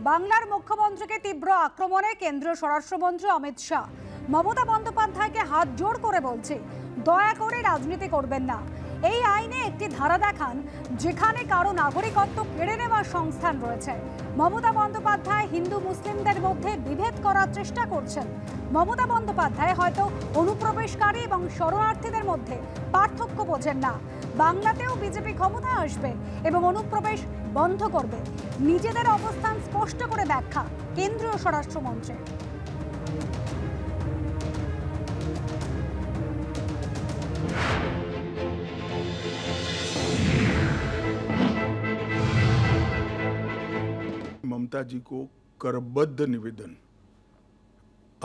বাংলার মুখ্যমন্ত্রীকে তীব্র আক্রমণে কেন্দ্রীয় স্বরাষ্ট্রমন্ত্রী অমিত শাহ। মমতা বন্দ্যোপাধ্যায়কে হাত জোড় করে বলছে, দয়া করে রাজনীতি করবেন না। এই আইনে একটি ধারা দেখান যেখানে কারো নাগরিকত্ব কেড়ে নেওয়ার সংস্থান রয়েছে। মমতা বন্দ্যোপাধ্যায় হিন্দু মুসলিমদের মধ্যে বিভেদ করার চেষ্টা করছেন। মমতা বন্দ্যোপাধ্যায় হয়তো অনুপ্রবেশকারী এবং শরণার্থীদের মধ্যে পার্থক্য বোঝেন না। বাংলাতেও বিজেপি ক্ষমতায় আসবে এবং অনুপ্রবেশ বন্ধ করবে। নিজেদের অবস্থান স্পষ্ট করে ব্যাখ্যা কেন্দ্রীয় স্বরাষ্ট্রমন্ত্রী। ममता जी को करबद्ध निवेदन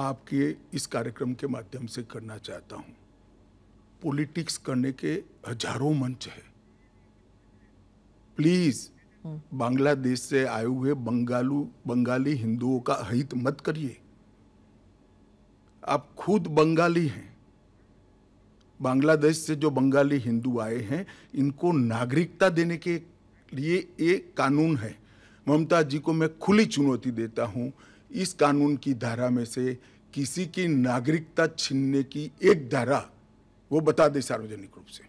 आपके इस कार्यक्रम के माध्यम से करना चाहता हूं। पॉलिटिक्स करने के हजारों मंच है। प्लीज बांग्लादेश से आए हुए बंगाली हिंदुओं का हित मत करिए। आप खुद बंगाली हैं। बांग्लादेश से जो बंगाली हिंदू आए हैं, इनको नागरिकता देने के लिए ये कानून है। ममता जी को मैं खुली चुनौती देता हूं, इस कानून की धारा में से किसी की नागरिकता छीनने की एक धारा वो बता दे सार्वजनिक रूप से।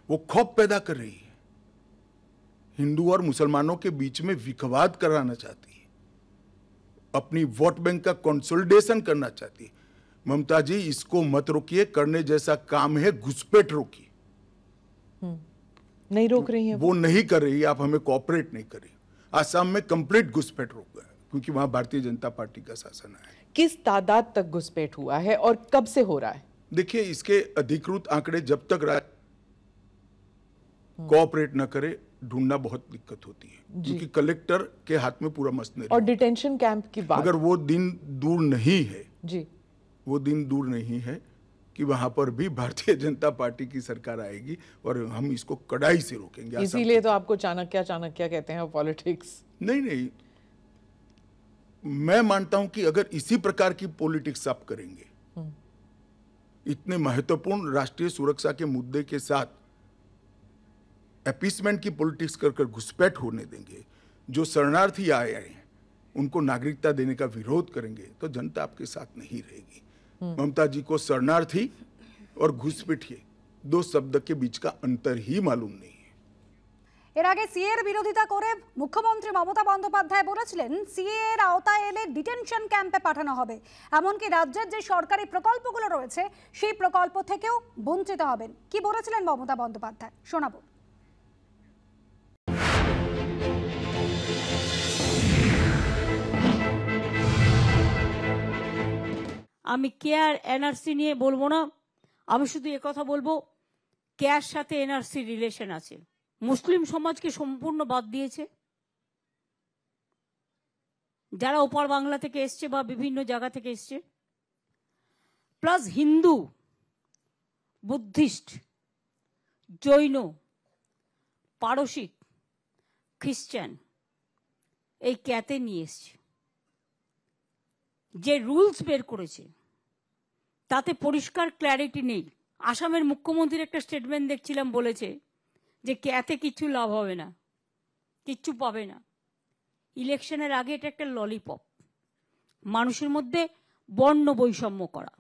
वो खौफ पैदा कर रही है, हिंदू और मुसलमानों के बीच में विवाद कराना चाहती है, अपनी वोट बैंक का कंसोलिडेशन करना चाहती है। ममता जी, इसको मत रोकिए। करने जैसा काम है, घुसपैठ रोकिए। नहीं रोक रही है वो नहीं कर रही, आप हमें कोऑपरेट नहीं कर रही। आसाम में कंप्लीट घुसपैठ रोक गया क्योंकि वहां भारतीय जनता पार्टी का शासन है। किस तादाद तक घुसपैठ हुआ है और कब से हो रहा है? देखिए, इसके अधिकृत आंकड़े जब तक कोऑपरेट न करे, ढूंढना बहुत दिक्कत होती है, क्योंकि कलेक्टर के हाथ में पूरा मसले। और डिटेंशन कैंप की बात, अगर वो दिन दूर नहीं है जी, वो दिन दूर नहीं है कि वहां पर भी भारतीय जनता पार्टी की सरकार आएगी और हम इसको कड़ाई से रोकेंगे। इसीलिए तो आपको चाणक्य कहते हैं पॉलिटिक्स। नहीं, मैं मानता हूं कि अगर इसी प्रकार की पॉलिटिक्स आप करेंगे, इतने महत्वपूर्ण राष्ट्रीय सुरक्षा के मुद्दे के साथ अपीसमेंट की पॉलिटिक्स कर घुसपैठ होने देंगे, जो शरणार्थी आए हैं उनको नागरिकता देने का विरोध करेंगे, तो जनता आपके साथ नहीं रहेगी। ममता जी को शरणार्थी और घुसपैठिए दो शब्द के बीच का अंतर ही मालूम नहीं है। এর আগে সিএর বিরোধিতা করে মুখ্যমন্ত্রী মমতা বন্দ্যোপাধ্যায় বলেছিলেন, সিএ এর আওতায় এলে ডিটেনশন ক্যাম্পে পাঠানো হবে। এমনকি রাজ্যের যে সরকারি প্রকল্পগুলো রয়েছে সেই প্রকল্প থেকেও বঞ্চিত হবেন। কি বলেছিলেন মমতা বন্দ্যোপাধ্যায়, শোনাবো। আমি কেয়ার এনআরসি নিয়ে বলবো না, আমি শুধু একথা বলবো, কেয়ার সাথে এনআরসি রিলেশন আছে। মুসলিম সমাজকে সম্পূর্ণ বাদ দিয়েছে। যারা ওপার বাংলা থেকে এসছে বা বিভিন্ন জায়গা থেকে এসছে, প্লাস হিন্দু, বুদ্ধিস্ট, জৈন, পারসিক, খ্রিস্টান এই ক্যাতে নিয়ে এসছে। যে রুলস বের করেছে তাতে পরিষ্কার ক্ল্যারিটি নেই। আসামের মুখ্যমন্ত্রীর একটা স্টেটমেন্ট দেখছিলাম, বলেছে যে ক্যাতে কিচ্ছু লাভ হবে না, কিচ্ছু পাবে না। ইলেকশনের আগে এটা একটা ললিপপ, মানুষের মধ্যে বর্ণ বৈষম্য করা।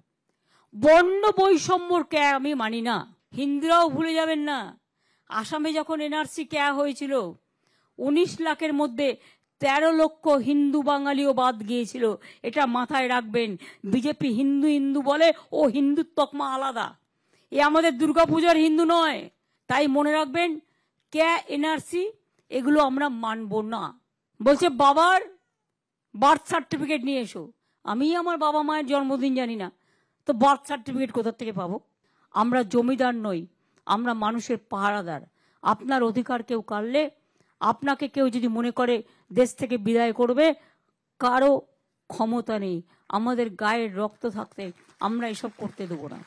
বর্ণ বৈষম্যর ক্যা আমি মানি না। হিন্দুরাও ভুলে যাবেন না, আসামে যখন এনআরসি ক্যা হয়েছিল 19 লাখের মধ্যে 13 লক্ষ হিন্দু বাঙালিও বাদ গিয়েছিল। এটা মাথায় রাখবেন। বিজেপি হিন্দু হিন্দু বলে, ও হিন্দুর তকমা আলাদা, এ আমাদের দুর্গাপূজার হিন্দু নয়। তাই মনে রাখবেন, ক্যা এনআরসি এগুলো আমরা মানব না। বলছে বাবার বার্থ সার্টিফিকেট নিয়ে এসো। আমি আমার বাবা মায়ের জন্মদিন জানি না, তো বার্থ সার্টিফিকেট কোথা থেকে পাবো? আমরা জমিদার নই, আমরা মানুষের পাহারাদার। আপনার অধিকার কেউ কাড়লে, আপনাকে কেউ যদি মনে করে দেশ থেকে বিদায় করবে, কারো ক্ষমতা নেই। আমাদের গায়ের রক্ত থাকতে আমরা এসব করতে দেবো না।